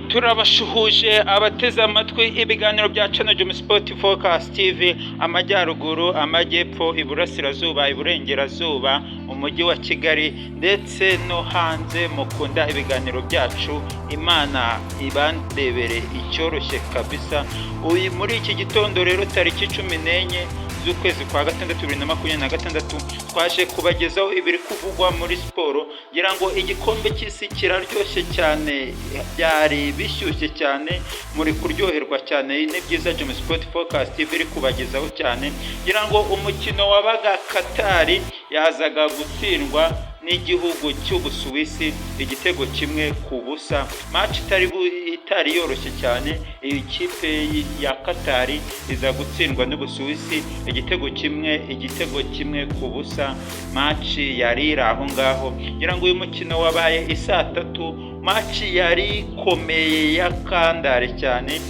turabashuhuje abateze amatwi ibiganiro bya Channel Jom Sport Focus TV, amajyaruguru, amajyepfo, iburasirazuba, iburengerazuba, umujyi wa Kigali ndetse no hanze. Mukunda ibiganiro byacu, Imana ibandebere icyoroshye kabisa. Uyu muri iki gitondo rero tariki 14 z'ukwezi kwa gatandatu 2026 twaje kubagezaho ibiri kuvugwa muri siporo. Ngira ngo igikombe cy'isi kiraryoshye cyane, byari bishyushye cyane, muri kuryoherwa cyane. Ni byiza Jom Sport Focus TV iri kubagezaho cyane. Ngira ngo umukino wabaga Qatar yazaga gutsindwa n'igihugu cy'Ubusuwisi igitego kimwe ku busa. Match itari yoroshye cyane. Ikipe ya Qatar iza gutsindwa n'Ubusuwisi igitego kimwe ku busa. Match yari iri aho ngaho. Ngira ngo uyu mukino wabaye isaa 3. Match yari ikomeye yakandare cyane,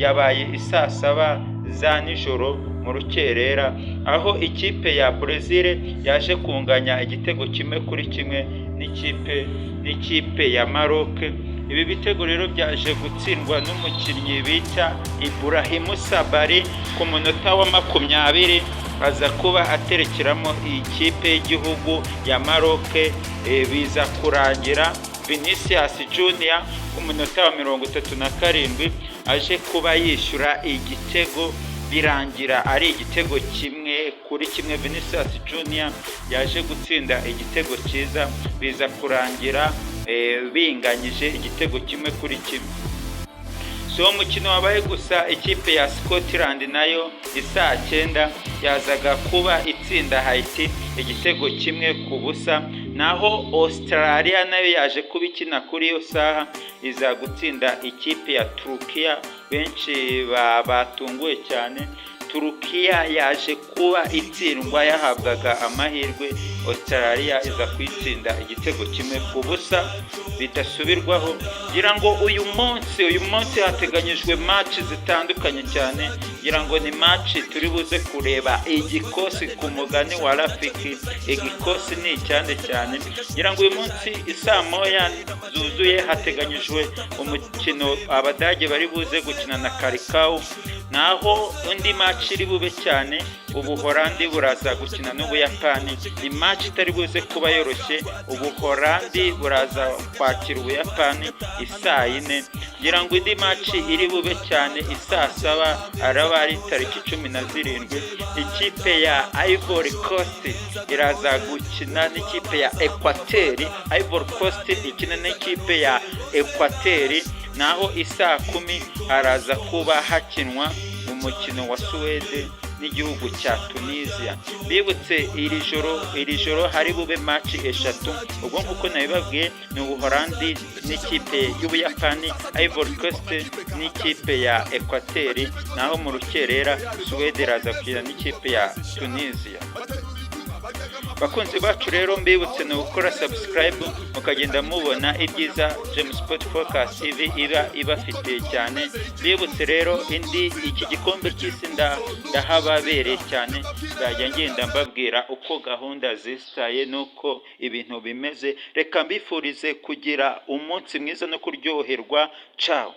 yabaye isaa 7 za nijoro mu rukerera, aho ikipe ya Brazil yaje kunganya igitego kimwe kuri kimwe n'ikipe ya Maroc. Ibi bitego rero byaje gutsindwa n'umukinnyi bita Ibrahim Sabari ku munota wa 20, aza kuba aterekeramo ikipe y'igihugu ya Maroc. Biza kurangira Vinicius Junior ku munota wa 37 aje kuba yishyura igitego, birangira ari igitego kimwe kuri kimwe. Vinicius Junior yaje gutsinda igitego cyiza, biza kurangira binganyije igitego kimwe kuri kimwe. So umukino wabaye gusa ikipe ya Scotland nayo isaa 9 yazaga kuba itsinda Haiti igitego kimwe ku busa, naho Australia nayo yaje kuba ikina kuri iyo saha iza gutsinda ikipe ya Turkiya. Benshi batunguwe cyane. Turkiya yaje kuba itsindwa, yahabwaga amahirwe. Australia iza kwitsinda igitego kimwe ku busa bidasubirwaho. Ngira ngo uyu munsi hateganyijwe match zitandukanye cyane. Ngira ngo ni match turi buze kureba igikosi ku mugani wa Rafiki. Igikosi ni icyande cyane. Ngira ngo uyu munsi isaa 1 zuzuye hateganyijwe umukino Abadage bari buze gukina na Karikau, naho undi match iri bube cyane Ubuholandi buraza gukina n'Ubuyapani. Ni match itari buze kuba yoroshye. Ubuholandi buraza kwakira Ubuyapani isaa 4. Ngira ngo indi match iri bube cyane isaa 7 araba ari tariki 17. Ikipe ya Ivory Coast iraza gukina n'ikipe ya Equateur. Ivory Coast ikina n'ikipe ya Equateur, naho isaa 10 haraza kuba hakinwa umukino wa Suwede n'igihugu cya Tunisia. Bibutse iri joro hari bube match 3. Ubwo nkuko nabibabwiye ni Ubuholandi n'ikipe y'Ubuyapani, Ivory Coast n'ikipe ya Equateur, naho mu rukerera Suwede iraza kugirana n'ikipe ya Tunisia. Bakunzi bacu rero, mbibutse no gukora subscribe mukagenda mubona ibyiza Jom Sport Focus TV ibafite cyane. Mbibutse rero iki gikombe cy'isi ndahababereye cyane, nzajya ngenda mbabwira uko gahunda zistaye nuko ibintu bimeze. Reka mbifurize kugira umunsi mwiza no kuryoherwa. Ciao.